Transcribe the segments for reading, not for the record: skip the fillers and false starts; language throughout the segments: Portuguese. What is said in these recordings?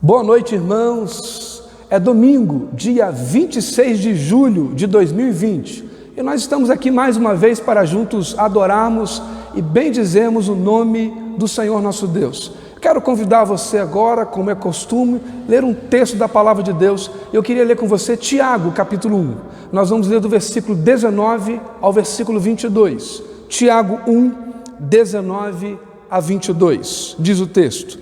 Boa noite, irmãos. É domingo, dia 26 de julho de 2020. E nós estamos aqui mais uma vez para juntos adorarmos e bendizermos o nome do Senhor nosso Deus. Quero convidar você agora, como é costume, ler um texto da Palavra de Deus. Eu queria ler com você Tiago, capítulo 1. Nós vamos ler do versículo 19 ao versículo 22. Tiago 1, 19 a 22. Diz o texto: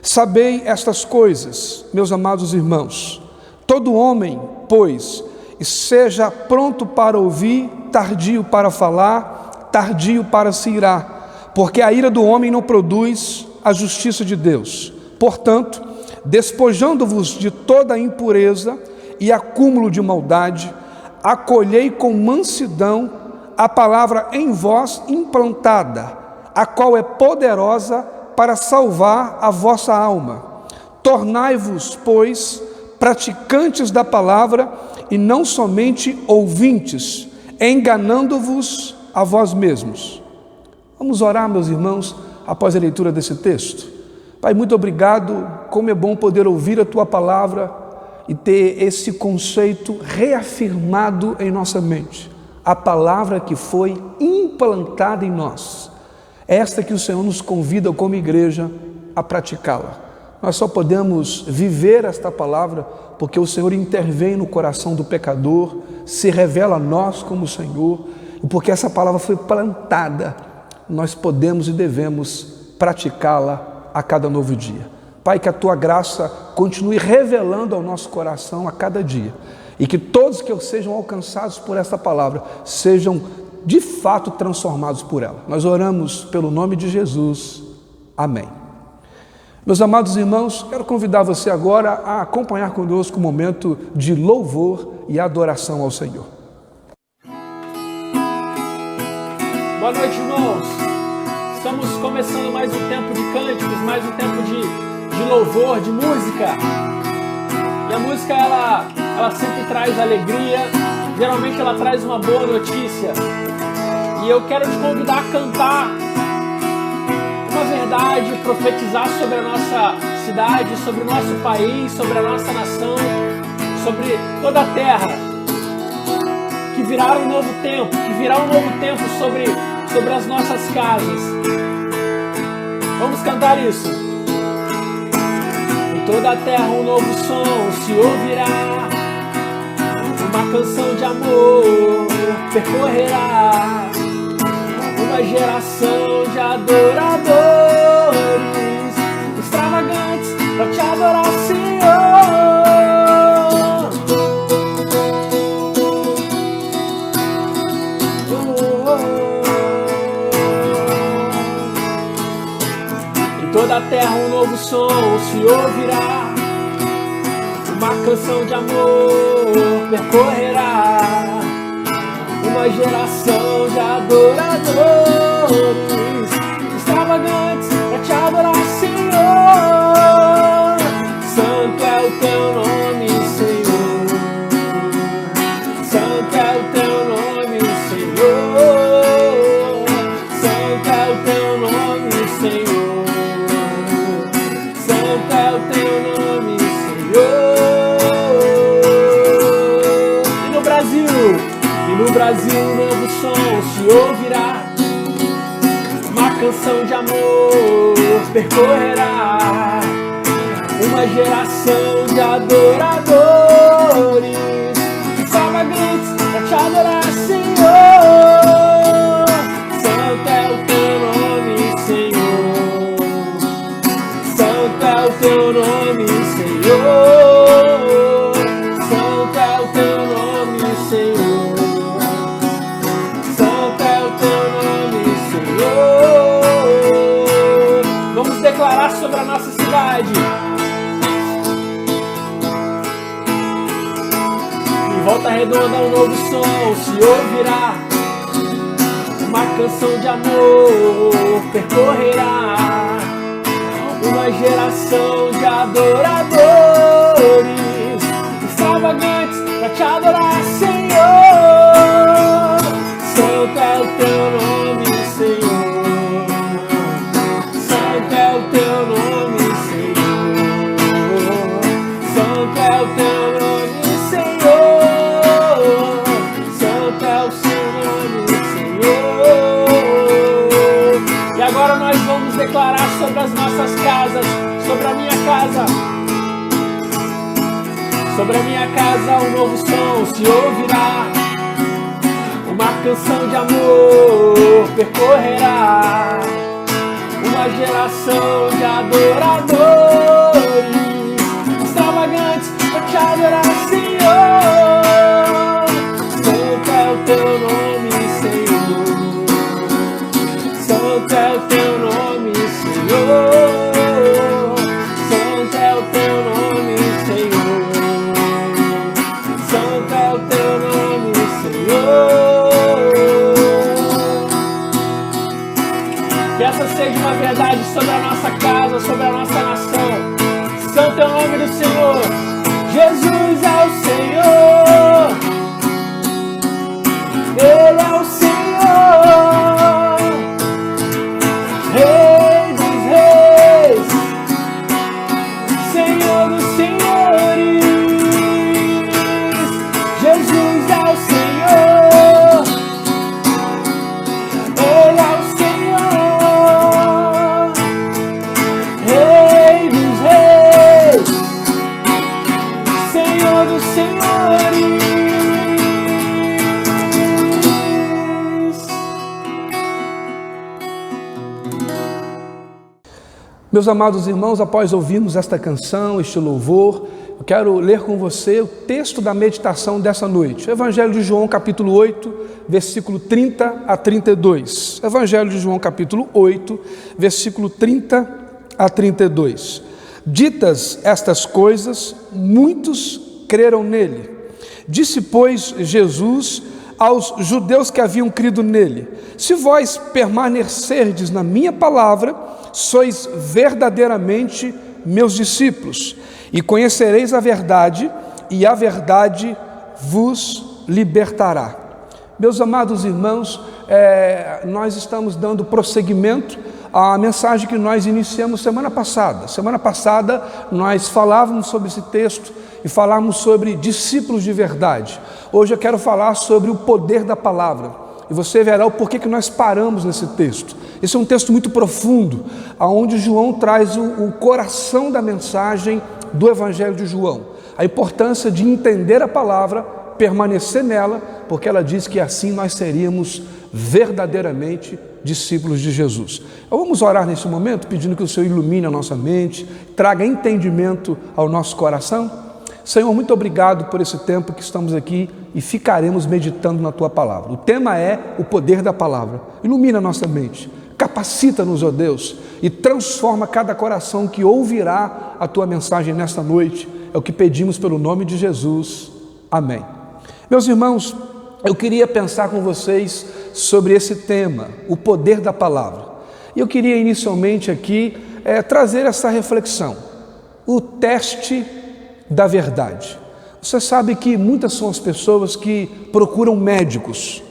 Sabei estas coisas, meus amados irmãos. Todo homem, pois, seja pronto para ouvir, tardio para falar, tardio para se irar, porque a ira do homem não produz a justiça de Deus. Portanto, despojando-vos de toda a impureza e acúmulo de maldade, acolhei com mansidão a palavra em vós implantada, a qual é poderosa para salvar a vossa alma. Tornai-vos, pois, praticantes da palavra e não somente ouvintes, enganando-vos a vós mesmos. Vamos orar, meus irmãos, após a leitura desse texto. Pai, muito obrigado. Como é bom poder ouvir a Tua palavra e ter esse conceito reafirmado em nossa mente. A palavra que foi implantada em nós. Esta que o Senhor nos convida como igreja a praticá-la. Nós só podemos viver esta palavra porque o Senhor intervém no coração do pecador, se revela a nós como o Senhor, e porque essa palavra foi plantada, nós podemos e devemos praticá-la a cada novo dia. Pai, que a Tua graça continue revelando ao nosso coração a cada dia, e que todos que sejam alcançados por esta palavra sejam de fato transformados por ela. Nós oramos pelo nome de Jesus. Amém. Meus amados irmãos, quero convidar você agora a acompanhar conosco um momento de louvor e adoração ao Senhor. Boa noite, irmãos. Estamos começando mais um tempo de cânticos, mais um tempo de louvor, de música. E a música, ela sempre traz alegria, geralmente ela traz uma boa notícia. E eu quero te convidar a cantar uma verdade, profetizar sobre a nossa cidade, sobre o nosso país, sobre a nossa nação, sobre toda a terra. Que virá um novo tempo, sobre as nossas casas. Vamos cantar isso. Em toda a terra um novo som se ouvirá, uma canção de amor percorrerá uma geração de adoradores extravagantes para te adorar, Senhor. Em toda a terra um novo som se ouvirá, uma canção de amor percorrerá uma geração de adoradores extravagantes para te adorar, Senhor. Santo é o Teu nome, Senhor. Santo é o Teu nome, Senhor. Santo é o Teu nome, Senhor. Santo é o Teu nome, Senhor. E no Brasil um novo som se ouvirá, uma canção de amor percorrerá, uma geração de adoradores extravagantes para te adorar, Senhor. Santo é o Teu nome, Senhor. Santo é o Teu nome, Senhor. Santo é o Teu nome, Senhor. Vamos declarar sobre a nossa cidade. Em Volta Redonda um novo som se ouvirá, uma canção de amor percorrerá, uma geração de adoradores extravagantes para te adorar, Senhor. Santo declarar sobre as nossas casas, sobre a minha casa. Sobre a minha casa um novo som se ouvirá, uma canção de amor percorrerá uma geração de adoradores extravagantes pra te adorar, Senhor. Santo é o teu nome, Senhor. Santo é o teu nome, Senhor. Santo é o teu nome, Senhor. Santo é o teu nome, Senhor. Que essa seja uma verdade sobre a nossa casa, sobre a nossa nação. Santo é o nome do Senhor. Jesus é o Senhor. Ele é o Senhor. Rei dos reis. Senhor dos senhores. Jesus é o Senhor. Ele é o Senhor. Rei dos reis. Senhor dos senhores. Meus amados irmãos, após ouvirmos esta canção, este louvor, eu quero ler com você o texto da meditação dessa noite. Evangelho de João, capítulo 8, versículo 30 a 32. Evangelho de João, capítulo 8, versículo 30 a 32. Ditas estas coisas, muitos creram nele. Disse, pois, Jesus aos judeus que haviam crido nele: se vós permanecerdes na minha palavra, sois verdadeiramente meus discípulos, e conhecereis a verdade, e a verdade vos libertará. Meus amados irmãos, nós estamos dando prosseguimento à mensagem que nós iniciamos semana passada. Semana passada nós falávamos sobre esse texto e falávamos sobre discípulos de verdade. Hoje eu quero falar sobre o poder da palavra. E você verá o porquê que nós paramos nesse texto. Esse é um texto muito profundo, onde João traz o coração da mensagem do Evangelho de João. A importância de entender a palavra, permanecer nela, porque ela diz que assim nós seríamos verdadeiramente discípulos de Jesus. Então, vamos orar nesse momento, pedindo que o Senhor ilumine a nossa mente, traga entendimento ao nosso coração. Senhor, muito obrigado por esse tempo que estamos aqui e ficaremos meditando na Tua palavra. O tema é o poder da palavra. Ilumina a nossa mente, capacita-nos, ó Deus, e transforma cada coração que ouvirá a Tua mensagem nesta noite. É o que pedimos pelo nome de Jesus. Amém. Meus irmãos, eu queria pensar com vocês sobre esse tema, o poder da palavra. E eu queria inicialmente aqui trazer essa reflexão, o teste da verdade. Você sabe que muitas são as pessoas que procuram médicos.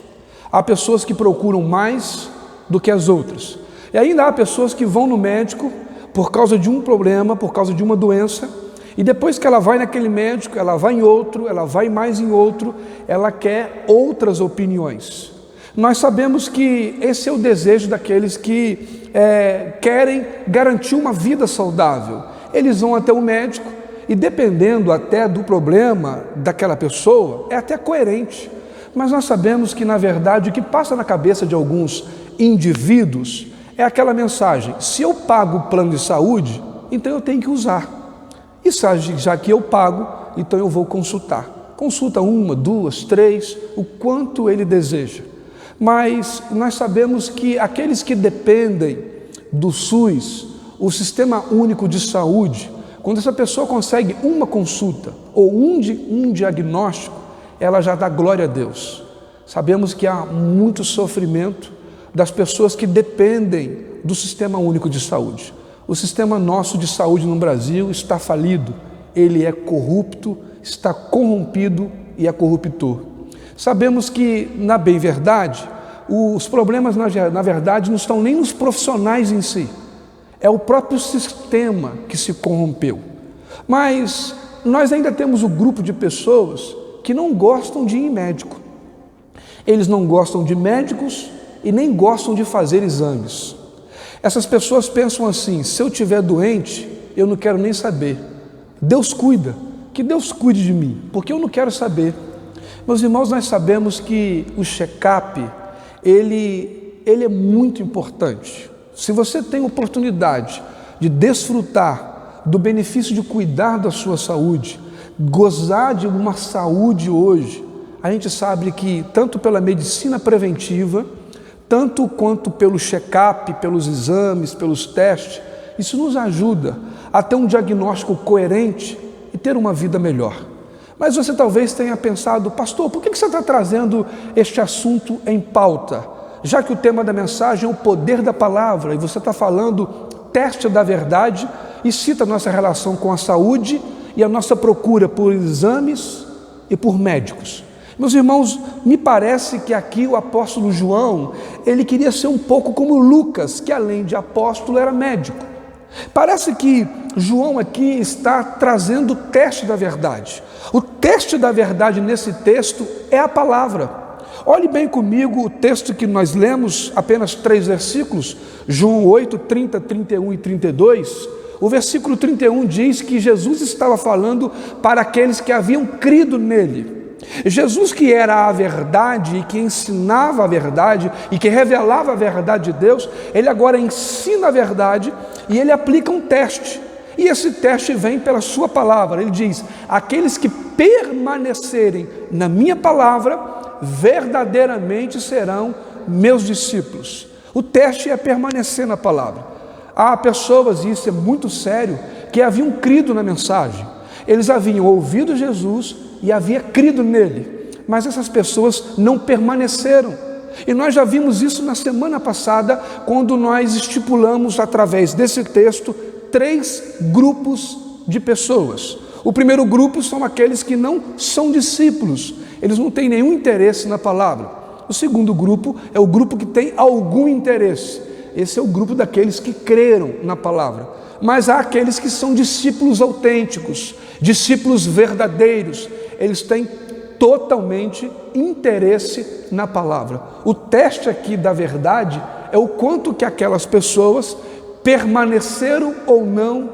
Há pessoas que procuram mais do que as outras. E ainda há pessoas que vão no médico por causa de um problema, por causa de uma doença, e depois que ela vai naquele médico, ela vai em outro, ela vai mais em outro, ela quer outras opiniões. Nós sabemos que esse é o desejo daqueles que querem garantir uma vida saudável. Eles vão até o médico, e dependendo até do problema daquela pessoa, é até coerente. Mas nós sabemos que, na verdade, o que passa na cabeça de alguns indivíduos é aquela mensagem: se eu pago o plano de saúde, então eu tenho que usar. E já que eu pago, então eu vou consultar. Consulta 1, 2, 3, o quanto ele deseja. Mas nós sabemos que aqueles que dependem do SUS, o Sistema Único de Saúde, quando essa pessoa consegue uma consulta ou um diagnóstico, ela já dá glória a Deus. Sabemos que há muito sofrimento das pessoas que dependem do Sistema Único de Saúde. O sistema nosso de saúde no Brasil está falido, ele é corrupto, está corrompido e é corruptor. Sabemos que, na bem verdade, os problemas, na verdade, não estão nem nos profissionais em si. É o próprio sistema que se corrompeu. Mas nós ainda temos o grupo de pessoas que não gostam de ir em médico. Eles não gostam de médicos e nem gostam de fazer exames. Essas pessoas pensam assim: se eu estiver doente, eu não quero nem saber. Deus cuida, que Deus cuide de mim, porque eu não quero saber. Meus irmãos, nós sabemos que o check-up, ele é muito importante. Se você tem oportunidade de desfrutar do benefício de cuidar da sua saúde, gozar de uma saúde hoje, a gente sabe que tanto pela medicina preventiva, tanto quanto pelo check-up, pelos exames, pelos testes, isso nos ajuda a ter um diagnóstico coerente e ter uma vida melhor. Mas você talvez tenha pensado: pastor, por que você está trazendo este assunto em pauta? Já que o tema da mensagem é o poder da palavra, e você está falando teste da verdade, e cita a nossa relação com a saúde e a nossa procura por exames e por médicos. Meus irmãos, me parece que aqui o apóstolo João, ele queria ser um pouco como Lucas, que além de apóstolo era médico. Parece que João aqui está trazendo o teste da verdade. O teste da verdade nesse texto é a palavra. Olhe bem comigo o texto que nós lemos, apenas 3 versículos, João 8, 30, 31 e 32. O versículo 31 diz que Jesus estava falando para aqueles que haviam crido nele. Jesus, que era a verdade e que ensinava a verdade e que revelava a verdade de Deus, ele agora ensina a verdade e ele aplica um teste. E esse teste vem pela sua palavra. Ele diz: aqueles que permanecerem na minha palavra, verdadeiramente serão meus discípulos. O teste é permanecer na palavra. Há pessoas, e isso é muito sério, que haviam crido na mensagem. Eles haviam ouvido Jesus e haviam crido nele, mas essas pessoas não permaneceram. E nós já vimos isso na semana passada, quando nós estipulamos, através desse texto, 3 grupos de pessoas. O primeiro grupo são aqueles que não são discípulos, eles não têm nenhum interesse na palavra. O segundo grupo é o grupo que tem algum interesse. Esse é o grupo daqueles que creram na palavra. Mas há aqueles que são discípulos autênticos, discípulos verdadeiros. Eles têm totalmente interesse na palavra. O teste aqui da verdade é o quanto que aquelas pessoas permaneceram ou não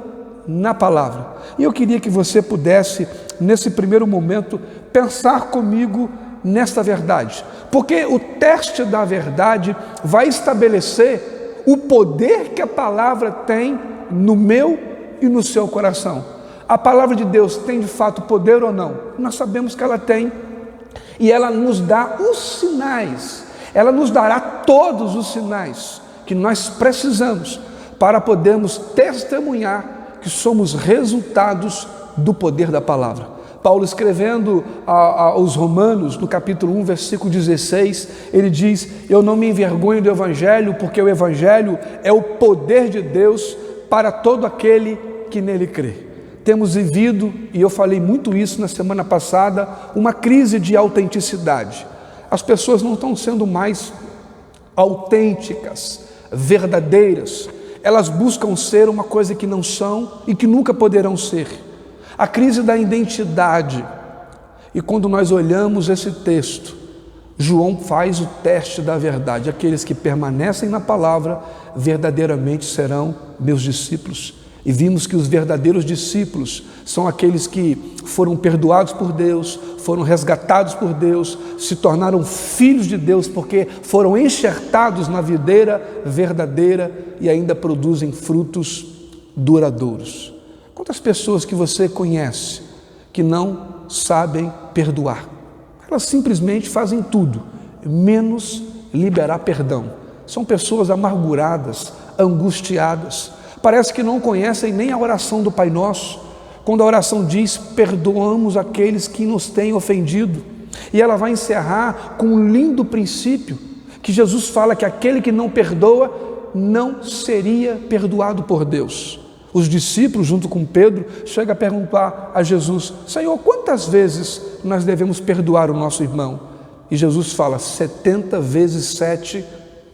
na palavra. E eu queria que você pudesse, nesse primeiro momento, pensar comigo nesta verdade, porque o teste da verdade vai estabelecer o poder que a palavra tem no meu e no seu coração. A palavra de Deus tem de fato poder ou não? Nós sabemos que ela tem, e ela nos dá os sinais, ela nos dará todos os sinais que nós precisamos para podermos testemunhar que somos resultados do poder da palavra. Paulo, escrevendo aos Romanos, no capítulo 1, versículo 16, ele diz: eu não me envergonho do Evangelho, porque o Evangelho é o poder de Deus para todo aquele que nele crê. Temos vivido, e eu falei muito isso na semana passada, uma crise de autenticidade. As pessoas não estão sendo mais autênticas, verdadeiras. Elas buscam ser uma coisa que não são e que nunca poderão ser. A crise da identidade. E quando nós olhamos esse texto, João faz o teste da verdade. Aqueles que permanecem na palavra verdadeiramente serão meus discípulos. E vimos que os verdadeiros discípulos são aqueles que foram perdoados por Deus, foram resgatados por Deus, se tornaram filhos de Deus porque foram enxertados na videira verdadeira e ainda produzem frutos duradouros. Quantas pessoas que você conhece que não sabem perdoar? Elas simplesmente fazem tudo, menos liberar perdão. São pessoas amarguradas, angustiadas. Parece que não conhecem nem a oração do Pai Nosso, quando a oração diz: perdoamos aqueles que nos têm ofendido. E ela vai encerrar com um lindo princípio, que Jesus fala que aquele que não perdoa não seria perdoado por Deus. Os discípulos, junto com Pedro, chegam a perguntar a Jesus: Senhor, quantas vezes nós devemos perdoar o nosso irmão? E Jesus fala: 70 vezes 7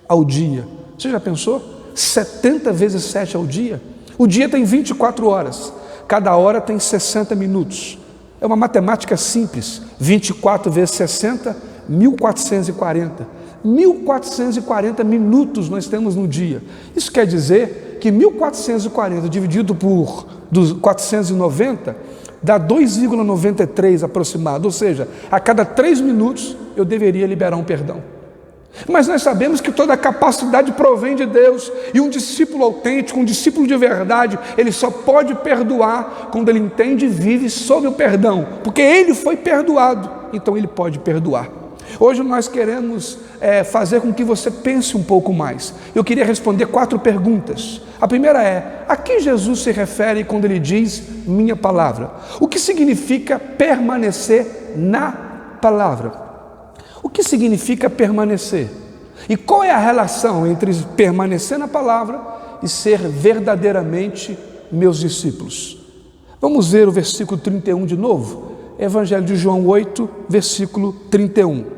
ao dia. Você já pensou? 70 vezes 7 ao dia? O dia tem 24 horas, cada hora tem 60 minutos. É uma matemática simples. 24 vezes 60, 1440. 1440 minutos nós temos no dia. Isso quer dizer que 1440 dividido por 490 dá 2,93 aproximado, ou seja, a cada 3 minutos eu deveria liberar um perdão. Mas nós sabemos que toda a capacidade provém de Deus, e um discípulo autêntico, um discípulo de verdade, ele só pode perdoar quando ele entende e vive sob o perdão, porque ele foi perdoado, então ele pode perdoar. Hoje nós queremos fazer com que você pense um pouco mais. Eu queria responder 4 perguntas. A primeira é: a que Jesus se refere quando ele diz minha palavra? O que significa permanecer na palavra? O que significa permanecer? E qual é a relação entre permanecer na palavra e ser verdadeiramente meus discípulos? Vamos ver o versículo 31 de novo. Evangelho de João 8, versículo 31.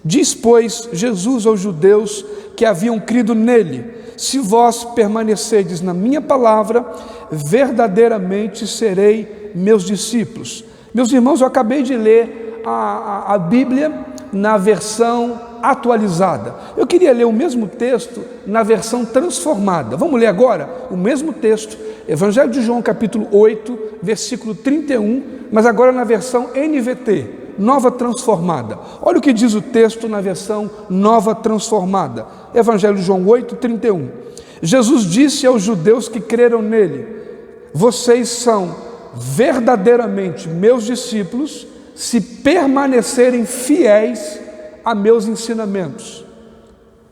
Diz, pois, Jesus aos judeus que haviam crido nele: se vós permanecerdes na minha palavra, verdadeiramente serei meus discípulos. Meus irmãos, eu acabei de ler a Bíblia na versão atualizada. Eu queria ler o mesmo texto na versão transformada. Vamos ler agora o mesmo texto, Evangelho de João capítulo 8, versículo 31, mas agora na versão NVT, Nova Transformada. Olha o que diz o texto na versão Nova Transformada. Evangelho de João 8, 31. Jesus disse aos judeus que creram nele: vocês são verdadeiramente meus discípulos se permanecerem fiéis a meus ensinamentos.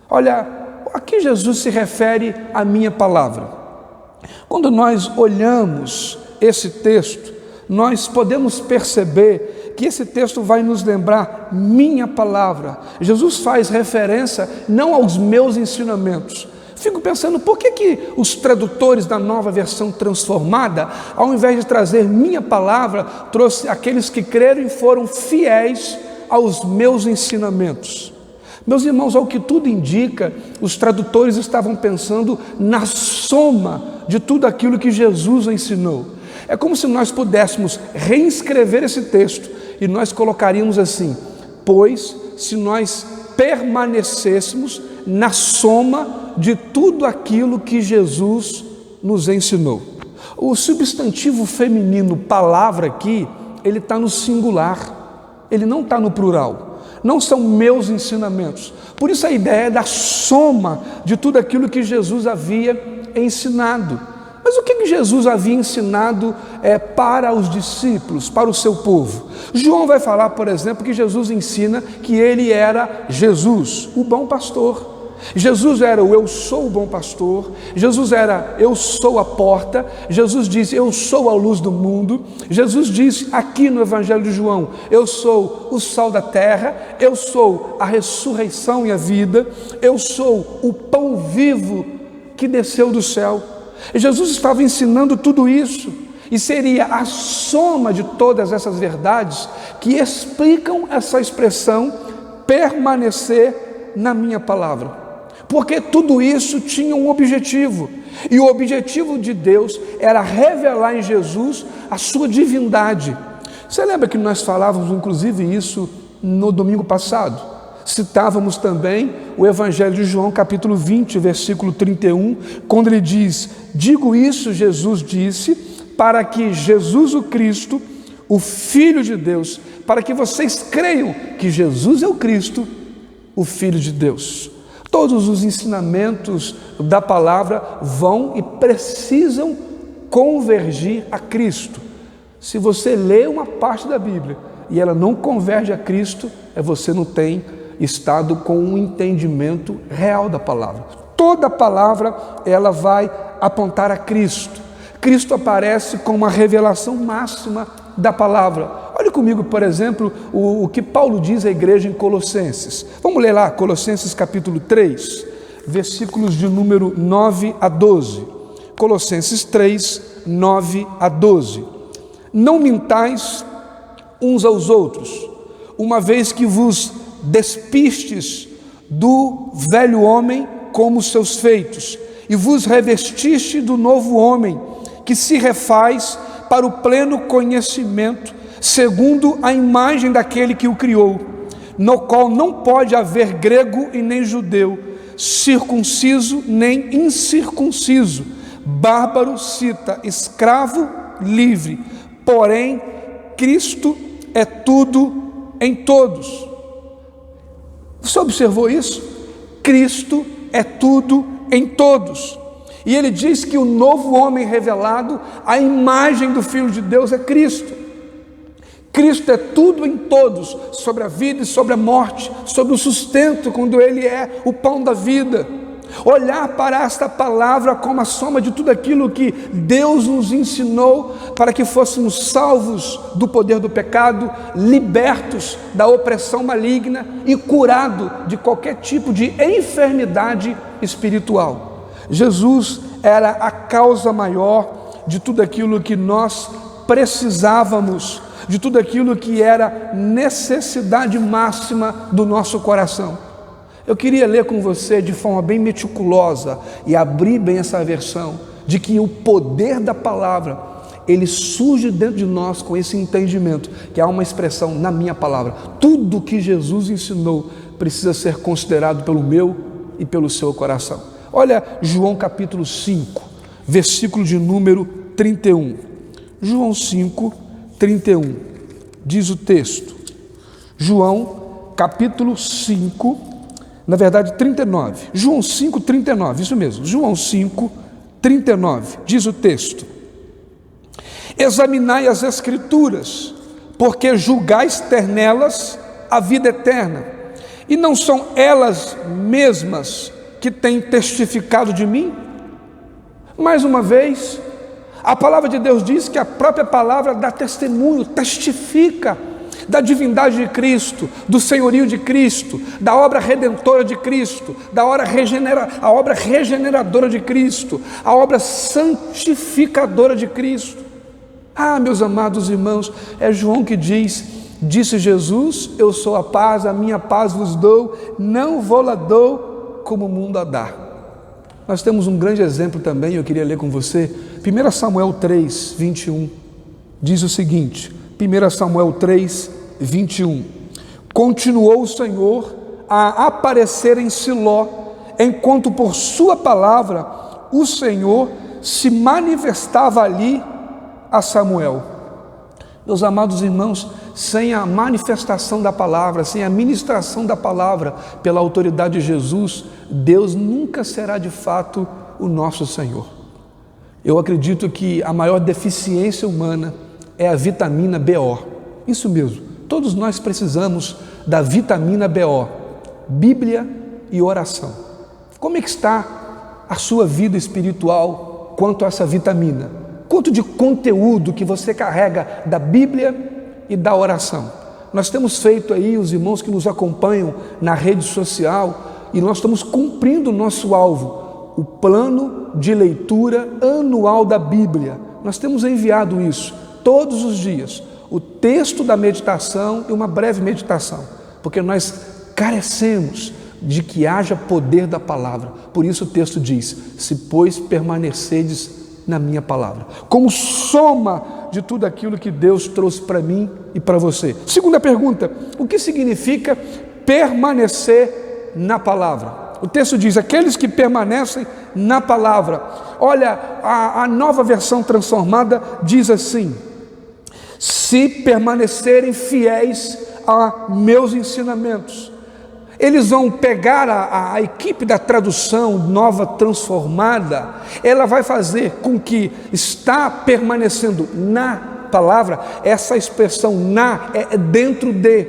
Olha, a que Jesus se refere a minha palavra? Quando nós olhamos esse texto, nós podemos perceber que esse texto vai nos lembrar minha palavra. Jesus faz referência não aos meus ensinamentos. Fico pensando, por que os tradutores da Nova Versão Transformada, ao invés de trazer minha palavra, trouxe aqueles que creram e foram fiéis aos meus ensinamentos? Meus irmãos, ao que tudo indica, os tradutores estavam pensando na soma de tudo aquilo que Jesus ensinou. É como se nós pudéssemos reescrever esse texto e nós colocaríamos assim: pois se nós permanecêssemos na soma de tudo aquilo que Jesus nos ensinou. O substantivo feminino palavra aqui, ele está no singular, ele não está no plural. Não são meus ensinamentos. Por isso a ideia é da soma de tudo aquilo que Jesus havia ensinado. Mas o que Jesus havia ensinado para os discípulos, para o seu povo? João vai falar, por exemplo, que Jesus ensina que ele era Jesus, o bom pastor. Jesus era o eu sou o bom pastor. Jesus era eu sou a porta. Jesus disse eu sou a luz do mundo. Jesus disse aqui no Evangelho de João: eu sou o sal da terra, eu sou a ressurreição e a vida, eu sou o pão vivo que desceu do céu. Jesus estava ensinando tudo isso, e seria a soma de todas essas verdades que explicam essa expressão permanecer na minha palavra. Porque tudo isso tinha um objetivo, e o objetivo de Deus era revelar em Jesus a sua divindade. Você lembra que nós falávamos inclusive isso no domingo passado? Citávamos também o Evangelho de João capítulo 20, versículo 31, quando ele diz: digo isso, Jesus disse, para que Jesus o Cristo, o Filho de Deus, para que vocês creiam que Jesus é o Cristo, o Filho de Deus. Todos os ensinamentos da palavra vão e precisam convergir a Cristo. Se você lê uma parte da Bíblia e ela não converge a Cristo, você não tem estado com um entendimento real da palavra. Toda a palavra ela vai apontar a Cristo. Cristo aparece como a revelação máxima da palavra. Olha comigo, por exemplo, o que Paulo diz à igreja em Colossenses. Vamos ler lá, Colossenses capítulo 3, versículos de número 9 a 12. Colossenses 3, 9 a 12. Não mintais uns aos outros, uma vez que vos despistes do velho homem como seus feitos, e vos revestiste do novo homem, que se refaz para o pleno conhecimento, segundo a imagem daquele que o criou, no qual não pode haver grego e nem judeu, circunciso nem incircunciso, bárbaro, cita, escravo, livre, porém Cristo é tudo em todos. Você observou isso? Cristo é tudo em todos. E ele diz que o novo homem revelado, a imagem do Filho de Deus, é Cristo. Cristo é tudo em todos, sobre a vida e sobre a morte, sobre o sustento, quando Ele é o pão da vida. Olhar para esta palavra como a soma de tudo aquilo que Deus nos ensinou para que fôssemos salvos do poder do pecado, libertos da opressão maligna e curado de qualquer tipo de enfermidade espiritual. Jesus era a causa maior de tudo aquilo que nós precisávamos, de tudo aquilo que era necessidade máxima do nosso coração. Eu queria ler com você de forma bem meticulosa e abrir bem essa versão, de que o poder da palavra, ele surge dentro de nós com esse entendimento, que há uma expressão na minha palavra. Tudo que Jesus ensinou precisa ser considerado pelo meu e pelo seu coração. Olha João capítulo 5, versículo de número 31. João 5, 31, diz o texto. João capítulo 5, na verdade 39. João 5, 39, isso mesmo. João 5, 39, diz o texto: examinai as Escrituras, porque julgais ter nelas a vida eterna, e não são elas mesmas que têm testificado de mim? Mais uma vez, a palavra de Deus diz que a própria palavra dá testemunho, testifica da divindade de Cristo, do senhorio de Cristo, da obra redentora de Cristo, a obra regeneradora de Cristo, a obra santificadora de Cristo. Ah, meus amados irmãos, é João que diz: disse Jesus, eu sou a paz, a minha paz vos dou, não vou-la dou como o mundo a dá. Nós temos um grande exemplo também, eu queria ler com você, 1 Samuel 3, 21, diz o seguinte, 1 Samuel 3, 21, continuou o Senhor a aparecer em Siló, enquanto por sua palavra o Senhor se manifestava ali a Samuel. Meus amados irmãos, sem a manifestação da palavra, sem a ministração da palavra pela autoridade de Jesus, Deus nunca será de fato o nosso Senhor. Eu acredito que a maior deficiência humana é a vitamina BO. Isso mesmo, todos nós precisamos da vitamina BO, Bíblia e oração. Como é que está a sua vida espiritual quanto a essa vitamina? Quanto de conteúdo que você carrega da Bíblia e da oração? Nós temos feito aí, os irmãos que nos acompanham na rede social, e nós estamos cumprindo o nosso alvo, o plano de leitura anual da Bíblia. Nós temos enviado isso todos os dias, o texto da meditação e uma breve meditação, porque nós carecemos de que haja poder da palavra. Por isso o texto diz: se pois permanecerdes na minha palavra, como soma de tudo aquilo que Deus trouxe para mim e para você. Segunda pergunta: o que significa permanecer na palavra? O texto diz: aqueles que permanecem na palavra. Olha, a nova versão transformada diz assim: se permanecerem fiéis a meus ensinamentos. Eles vão pegar a equipe da tradução nova transformada, ela vai fazer com que está permanecendo na palavra, essa expressão na é dentro de,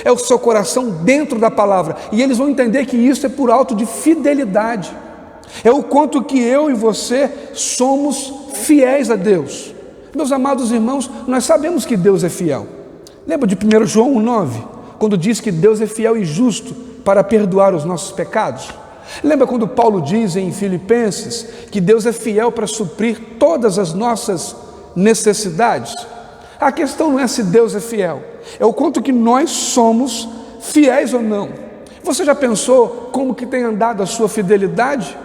é o seu coração dentro da palavra, e eles vão entender que isso é por alto de fidelidade, é o quanto que eu e você somos fiéis a Deus. Meus amados irmãos, nós sabemos que Deus é fiel. Lembra de 1 João 1,9, quando diz que Deus é fiel e justo para perdoar os nossos pecados? Lembra quando Paulo diz em Filipenses que Deus é fiel para suprir todas as nossas necessidades? A questão não é se Deus é fiel, é o quanto que nós somos fiéis ou não. Você já pensou como que tem andado a sua fidelidade?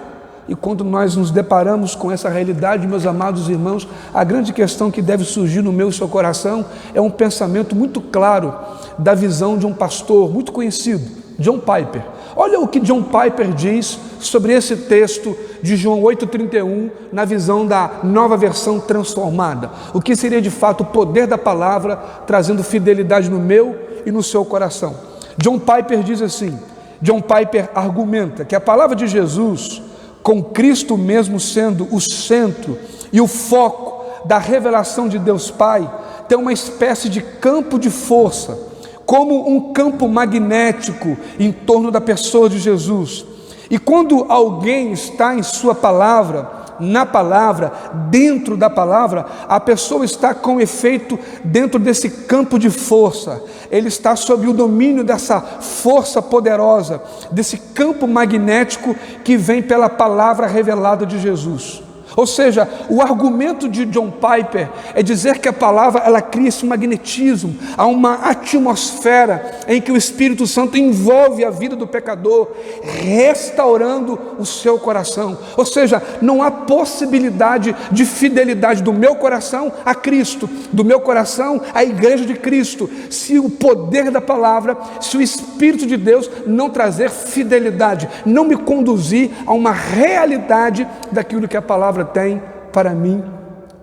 E quando nós nos deparamos com essa realidade, meus amados irmãos, a grande questão que deve surgir no meu e seu coração é um pensamento muito claro da visão de um pastor muito conhecido, John Piper. Olha o que John Piper diz sobre esse texto de João 8,31, na visão da nova versão transformada. O que seria de fato o poder da palavra, trazendo fidelidade no meu e no seu coração. John Piper diz assim, John Piper argumenta que a palavra de Jesus, com Cristo mesmo sendo o centro e o foco da revelação de Deus Pai, tem uma espécie de campo de força, como um campo magnético em torno da pessoa de Jesus. E quando alguém está em sua palavra, na palavra, dentro da palavra, a pessoa está com efeito dentro desse campo de força. Ele está sob o domínio dessa força poderosa, desse campo magnético que vem pela palavra revelada de Jesus. Ou seja, o argumento de John Piper é dizer que a palavra, ela cria esse magnetismo, há uma atmosfera em que o Espírito Santo envolve a vida do pecador, restaurando o seu coração. Ou seja, não há possibilidade de fidelidade do meu coração a Cristo, do meu coração à igreja de Cristo, se o poder da palavra, se o Espírito de Deus não trazer fidelidade, não me conduzir a uma realidade daquilo que a palavra tem para mim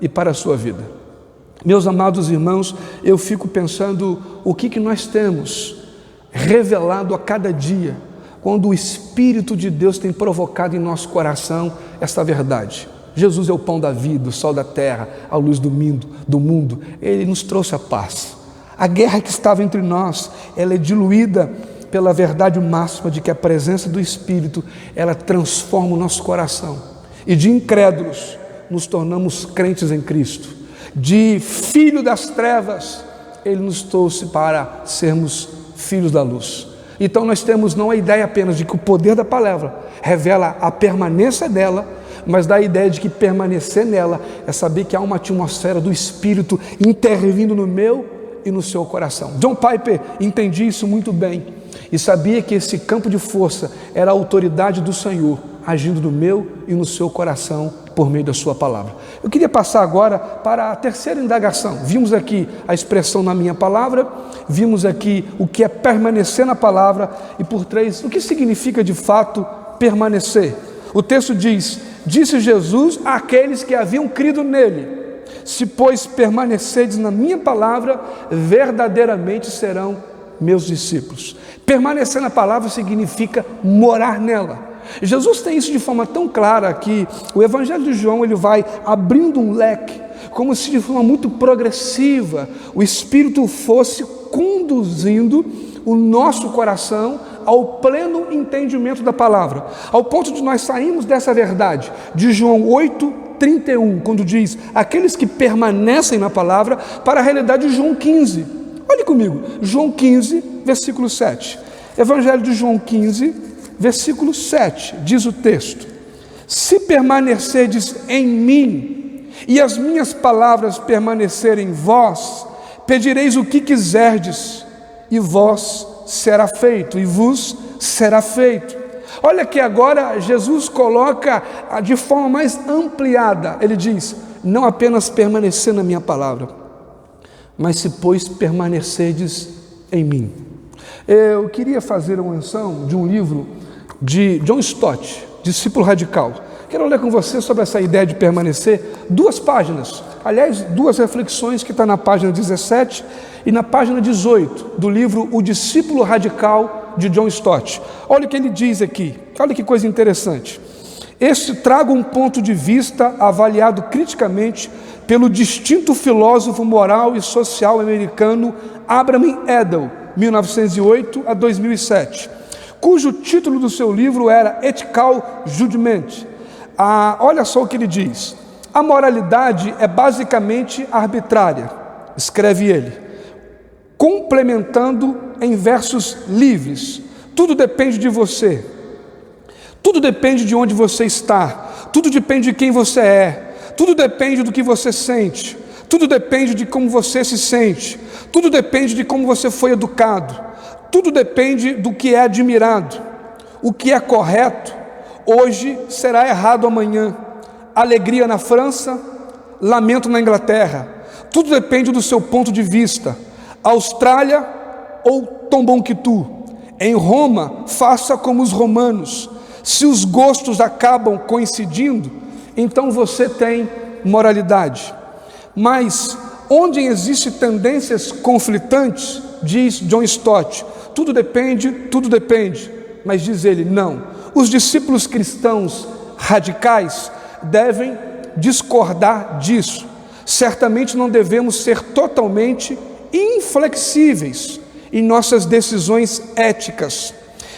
e para a sua vida. Meus amados irmãos, eu fico pensando o que nós temos revelado a cada dia, quando o Espírito de Deus tem provocado em nosso coração esta verdade. Jesus é o pão da vida, o sol da terra, a luz do mundo. Ele nos trouxe a paz. A guerra que estava entre nós, ela é diluída pela verdade máxima de que a presença do Espírito, ela transforma o nosso coração. E de incrédulos, nos tornamos crentes em Cristo. De filho das trevas, Ele nos trouxe para sermos filhos da luz. Então nós temos não a ideia apenas de que o poder da palavra revela a permanência dela, mas da ideia de que permanecer nela é saber que há uma atmosfera do Espírito intervindo no meu e no seu coração. John Piper entendia isso muito bem e sabia que esse campo de força era a autoridade do Senhor agindo no meu e no seu coração por meio da sua palavra. Eu queria passar agora para a terceira indagação. Vimos aqui a expressão na minha palavra, vimos aqui o que é permanecer na palavra e por três, o que significa de fato permanecer. O texto diz, disse Jesus àqueles que haviam crido nele, se pois permanecerdes na minha palavra, verdadeiramente serão meus discípulos. Permanecer na palavra significa morar nela. Jesus tem isso de forma tão clara que o Evangelho de João ele vai abrindo um leque, como se de forma muito progressiva o Espírito fosse conduzindo o nosso coração ao pleno entendimento da palavra, ao ponto de nós sairmos dessa verdade de João 8,31, quando diz aqueles que permanecem na palavra, para a realidade de João 15. Olhe comigo, João 15, versículo 7. Evangelho de João 15, versículo 7, diz o texto: se permanecerdes em mim e as minhas palavras permanecerem em vós, pedireis o que quiserdes e vós será feito, e vos será feito. Olha que agora Jesus coloca de forma mais ampliada, ele diz, não apenas permanecer na minha palavra, mas se pois permanecerdes em mim. Eu queria fazer uma menção de um livro de John Stott, Discípulo Radical. Quero ler com você sobre essa ideia de permanecer, 2 páginas, aliás, 2 reflexões que está na página 17 e na página 18 do livro O Discípulo Radical de John Stott. Olha o que ele diz aqui, olha que coisa interessante. Este traga um ponto de vista avaliado criticamente pelo distinto filósofo moral e social americano Abraham Edel, 1908 a 2007, cujo título do seu livro era Ethical Judgment. Olha só o que ele diz: a moralidade é basicamente arbitrária, escreve ele, complementando em versos livres. Tudo depende de você, tudo depende de onde você está, tudo depende de quem você é, tudo depende do que você sente, tudo depende de como você se sente, tudo depende de como você foi educado, tudo depende do que é admirado, o que é correto, Hoje será errado amanhã. Alegria na França, lamento na Inglaterra. Tudo depende do seu ponto de vista. Austrália ou Tombuctu. Em Roma, faça como os romanos. Se os gostos acabam coincidindo, então você tem moralidade. Mas onde existem tendências conflitantes, diz John Stott, tudo depende. Mas diz ele, não. Os discípulos cristãos radicais devem discordar disso. Certamente não devemos ser totalmente inflexíveis em nossas decisões éticas,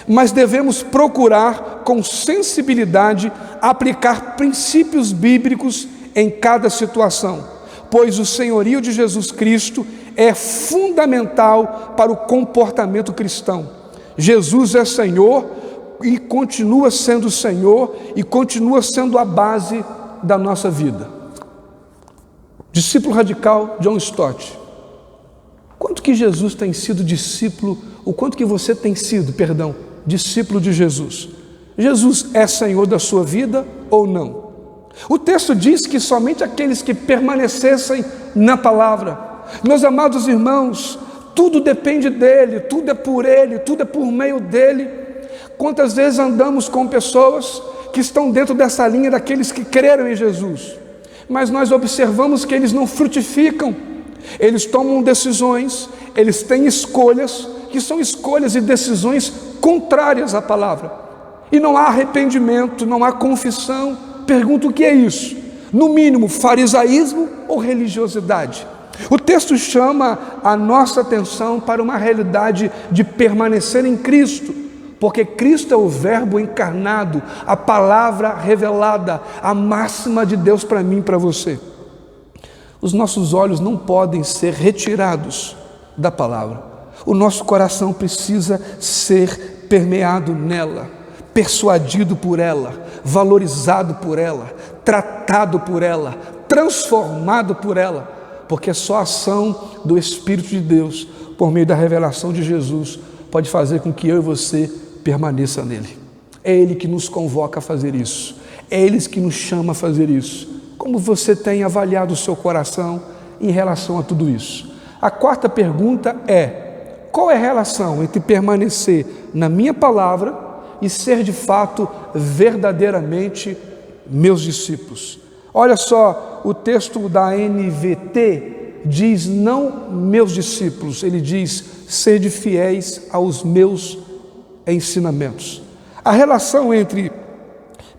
mas devemos procurar com sensibilidade aplicar princípios bíblicos em cada situação, pois o senhorio de Jesus Cristo é fundamental para o comportamento cristão. Jesus é Senhor e continua sendo Senhor e continua sendo a base da nossa vida. Discípulo radical John Stott. Quanto que Jesus tem sido discípulo, o quanto que você tem sido, discípulo de Jesus? Jesus é Senhor da sua vida ou não? O texto diz que somente aqueles que permanecessem na palavra. Meus amados irmãos, tudo depende dele, tudo é por ele, tudo é por meio dele. Quantas vezes andamos com pessoas que estão dentro dessa linha daqueles que creram em Jesus, mas nós observamos que eles não frutificam. Eles tomam decisões, eles têm escolhas, que são escolhas e decisões contrárias à palavra. E não há arrependimento, não há confissão. Pergunto, o que é isso? No mínimo, farisaísmo ou religiosidade? O texto chama a nossa atenção para uma realidade de permanecer em Cristo, porque Cristo é o verbo encarnado, a palavra revelada, a máxima de Deus para mim e para você. Os nossos olhos não podem ser retirados da palavra. O nosso coração precisa ser permeado nela, persuadido por ela, valorizado por ela, tratado por ela, transformado por ela, porque só a ação do Espírito de Deus, por meio da revelação de Jesus, pode fazer com que eu e você permaneça nele. É Ele que nos convoca a fazer isso, é Ele que nos chama a fazer isso. Como você tem avaliado o seu coração em relação a tudo isso? A quarta pergunta é: qual é a relação entre permanecer na minha palavra e ser de fato verdadeiramente meus discípulos? Olha só, o texto da NVT diz não meus discípulos, ele diz sede fiéis aos meus ensinamentos. A relação entre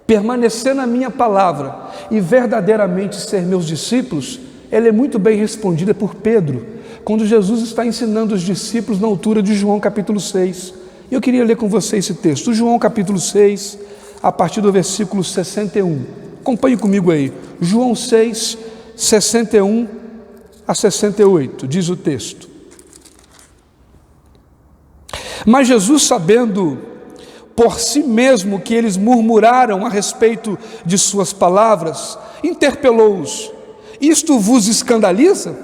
permanecer na minha palavra e verdadeiramente ser meus discípulos, ela é muito bem respondida por Pedro, quando Jesus está ensinando os discípulos na altura de João capítulo 6. Eu queria ler com você esse texto, João capítulo 6, a partir do versículo 61. Acompanhe comigo aí, João 6, 61 a 68, diz o texto. Mas Jesus, sabendo por si mesmo que eles murmuraram a respeito de suas palavras, interpelou-os: isto vos escandaliza?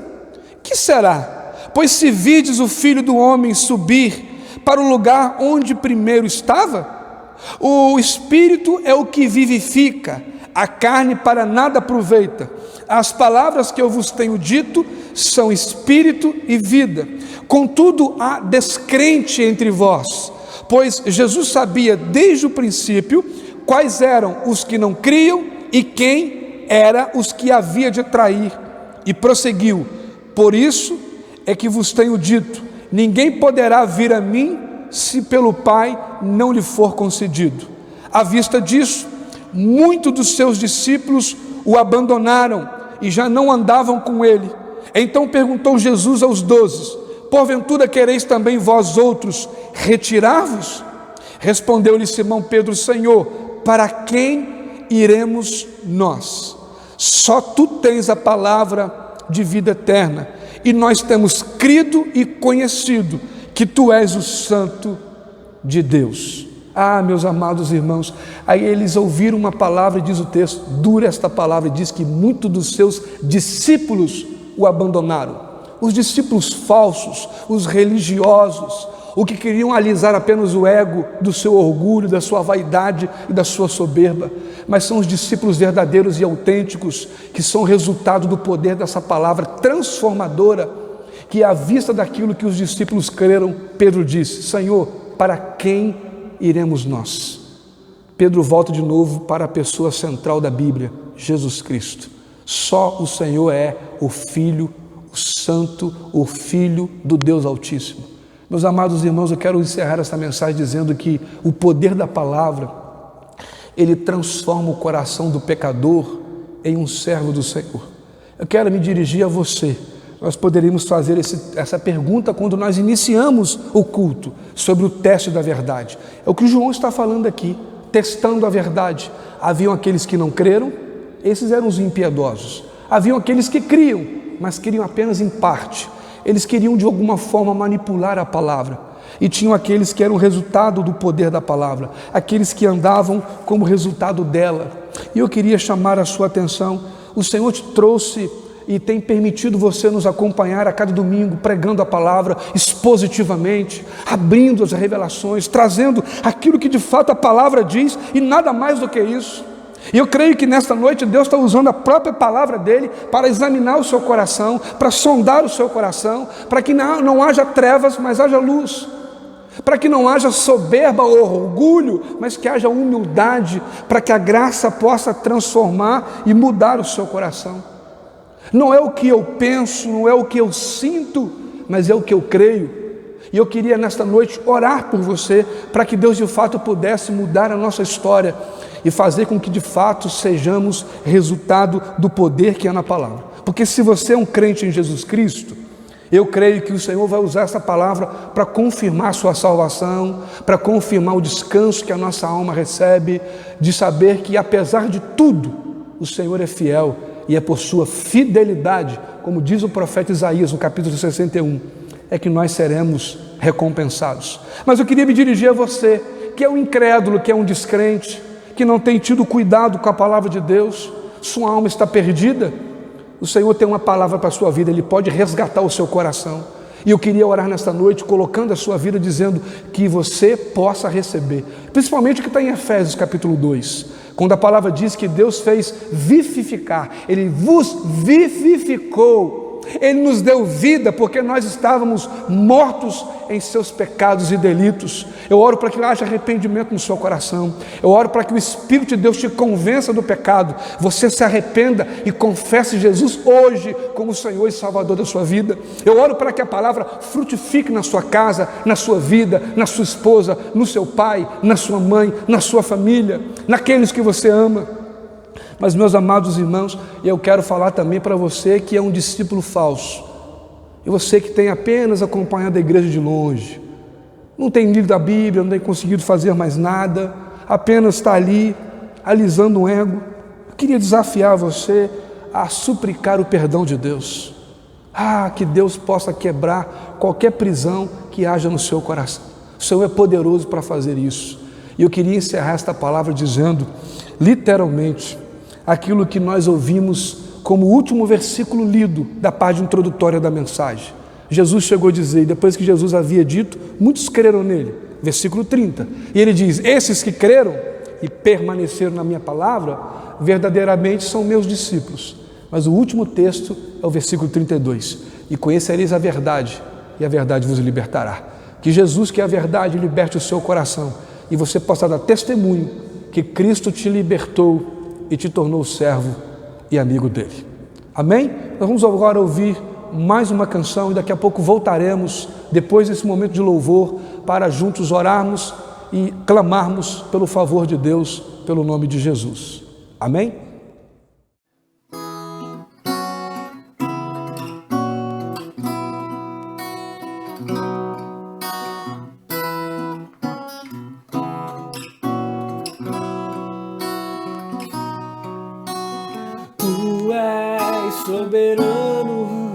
Que será? Pois se vides o Filho do Homem subir para o lugar onde primeiro estava, o Espírito é o que vivifica, a carne para nada aproveita. As palavras que eu vos tenho dito são espírito e vida. Contudo, há descrente entre vós, pois Jesus sabia desde o princípio quais eram os que não criam e quem era os que havia de trair. E prosseguiu: por isso é que vos tenho dito, ninguém poderá vir a mim se pelo Pai não lhe for concedido. À vista disso, muitos dos seus discípulos o abandonaram e já não andavam com ele. Então perguntou Jesus aos 12: porventura quereis também vós outros retirar-vos? Respondeu-lhe Simão Pedro: Senhor, para quem iremos nós? Só tu tens a palavra de vida eterna, e nós temos crido e conhecido que tu és o Santo de Deus. Ah, meus amados irmãos, aí eles ouviram uma palavra, e diz o texto, dura esta palavra, e diz que muitos dos seus discípulos o abandonaram. Os discípulos falsos, os religiosos, ou que queriam alisar apenas o ego do seu orgulho, da sua vaidade e da sua soberba, mas são os discípulos verdadeiros e autênticos que são resultado do poder dessa palavra transformadora, que à vista daquilo que os discípulos creram, Pedro disse: Senhor, para quem iremos nós? Pedro volta de novo para a pessoa central da Bíblia, Jesus Cristo. Só o Senhor é o Filho, o Santo, o Filho do Deus Altíssimo. Meus amados irmãos, eu quero encerrar essa mensagem dizendo que o poder da palavra, ele transforma o coração do pecador em um servo do Senhor. Eu quero me dirigir a você. Nós poderíamos fazer essa pergunta quando nós iniciamos o culto, sobre o teste da verdade. É o que o João está falando aqui, testando a verdade. Haviam aqueles que não creram, esses eram os impiedosos. Haviam aqueles que criam, mas queriam apenas em parte. Eles queriam de alguma forma manipular a palavra. E tinham aqueles que eram resultado do poder da palavra, aqueles que andavam como resultado dela. E eu queria chamar a sua atenção. O Senhor te trouxe e tem permitido você nos acompanhar a cada domingo, pregando a palavra expositivamente, abrindo as revelações, trazendo aquilo que de fato a palavra diz e nada mais do que isso. E eu creio que nesta noite Deus está usando a própria palavra dele para examinar o seu coração, para sondar o seu coração, para que não haja trevas, mas haja luz, para que não haja soberba ou orgulho, mas que haja humildade, para que a graça possa transformar e mudar o seu coração. Não é o que eu penso, não é o que eu sinto, mas é o que eu creio. E eu queria nesta noite orar por você, para que Deus de fato pudesse mudar a nossa história e fazer com que de fato sejamos resultado do poder que há na palavra. Porque se você é um crente em Jesus Cristo, eu creio que o Senhor vai usar essa palavra para confirmar a sua salvação, para confirmar o descanso que a nossa alma recebe, de saber que apesar de tudo, o Senhor é fiel, e é por sua fidelidade, como diz o profeta Isaías no capítulo 61, é que nós seremos recompensados. Mas eu queria me dirigir a você, que é um incrédulo, que é um descrente, que não tem tido cuidado com a palavra de Deus, sua alma está perdida. O Senhor tem uma palavra para a sua vida, Ele pode resgatar o seu coração. E eu queria orar nesta noite, colocando a sua vida, dizendo que você possa receber, principalmente o que está em Efésios capítulo 2, quando a palavra diz que Deus fez vivificar, Ele vos vivificou, Ele nos deu vida, porque nós estávamos mortos em seus pecados e delitos. Eu oro para que haja arrependimento no seu coração, eu oro para que o Espírito de Deus te convença do pecado, você se arrependa e confesse Jesus hoje como o Senhor e Salvador da sua vida. Eu oro para que a palavra frutifique na sua casa, na sua vida, na sua esposa, no seu pai, na sua mãe, na sua família, naqueles que você ama. Mas, meus amados irmãos, eu quero falar também para você que é um discípulo falso, e você que tem apenas acompanhado a igreja de longe, não tem lido a Bíblia, não tem conseguido fazer mais nada, apenas está ali, alisando o ego. Eu queria desafiar você a suplicar o perdão de Deus. Que Deus possa quebrar qualquer prisão que haja no seu coração. O Senhor é poderoso para fazer isso. E eu queria encerrar esta palavra dizendo, literalmente, aquilo que nós ouvimos como o último versículo lido da parte introdutória da mensagem. Jesus chegou a dizer, depois que Jesus havia dito, muitos creram nele, versículo 30, e ele diz, esses que creram e permaneceram na minha palavra, verdadeiramente são meus discípulos. Mas o último texto é o versículo 32, e conhecereis a verdade, e a verdade vos libertará. Que Jesus, que é a verdade, liberte o seu coração, e você possa dar testemunho que Cristo te libertou e te tornou servo e amigo dele. Amém? Nós vamos agora ouvir mais uma canção e daqui a pouco voltaremos, depois desse momento de louvor, para juntos orarmos e clamarmos pelo favor de Deus, pelo nome de Jesus. Amém? Soberano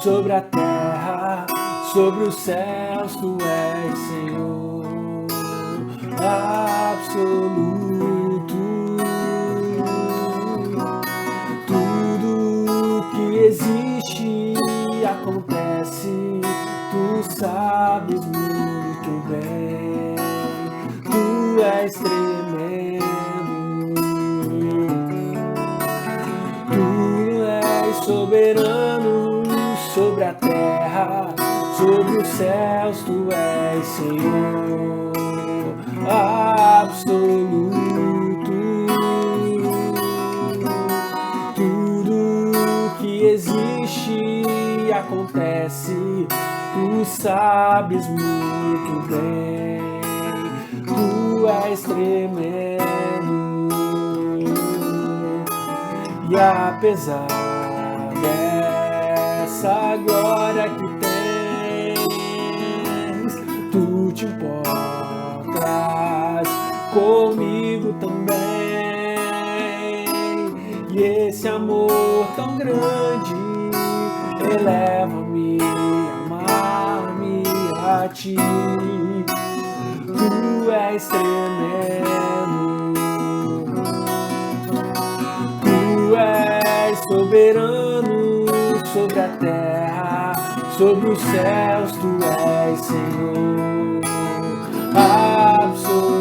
sobre a terra, sobre os céus, tu és Senhor absoluto. Tudo que existe acontece, tu sabes muito terra, sobre os céus tu és Senhor absoluto. Tudo que existe e acontece, tu sabes muito bem. Tu és tremendo. E apesar dessa glória que tens, tu te importas comigo também. E esse amor tão grande eleva-me a amar-me a ti. Tu és tremendo. Tu és soberano sobre a terra, sobre os céus, tu és Senhor absoluto.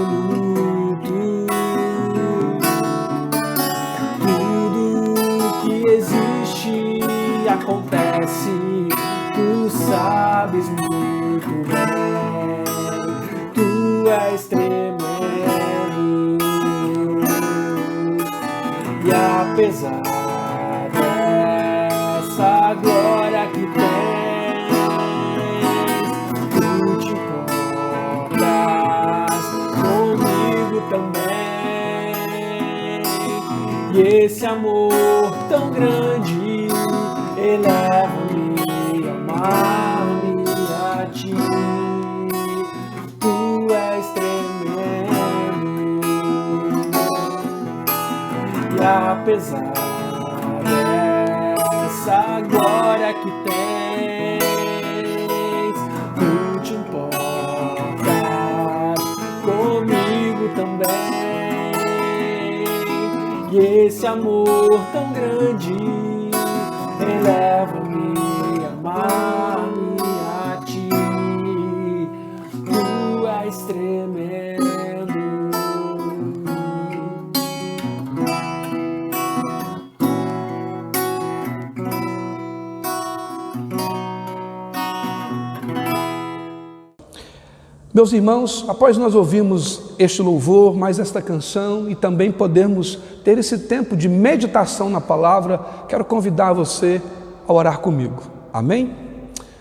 Tudo que existe e acontece, tu sabes muito bem. Tu és tremendo. E apesar dessa glória que tens, tu te importas comigo também. E esse amor tão grande eleva-me a amar-me a ti. Tu és tremendo. E apesar dessa glória que tens, tu te importas comigo também. E esse amor tão grande eleva-me a amar-me a ti. Tu és tremendo. Meus irmãos, após nós ouvirmos este louvor, mais esta canção e também podermos ter esse tempo de meditação na palavra, quero convidar você a orar comigo. Amém?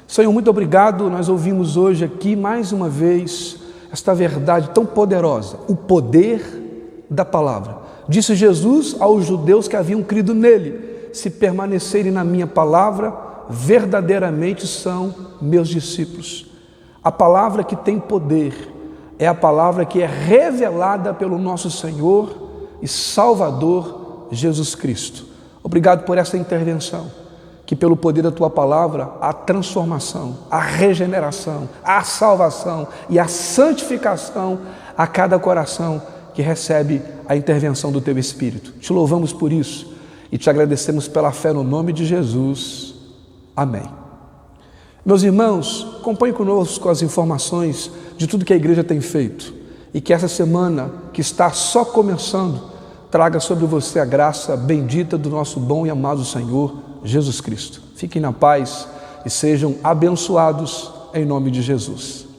Senhor, muito obrigado. Nós ouvimos hoje aqui mais uma vez esta verdade tão poderosa, o poder da palavra. Disse Jesus aos judeus que haviam crido nele: se permanecerem na minha palavra, verdadeiramente são meus discípulos. A palavra que tem poder é a palavra que é revelada pelo nosso Senhor e Salvador Jesus Cristo. Obrigado por essa intervenção, que pelo poder da Tua palavra, a transformação, a regeneração, a salvação e a santificação a cada coração que recebe a intervenção do Teu Espírito. Te louvamos por isso e te agradecemos pela fé no nome de Jesus. Amém. Meus irmãos, acompanhem conosco as informações de tudo que a igreja tem feito e que essa semana, que está só começando, traga sobre você a graça bendita do nosso bom e amado Senhor Jesus Cristo. Fiquem na paz e sejam abençoados em nome de Jesus.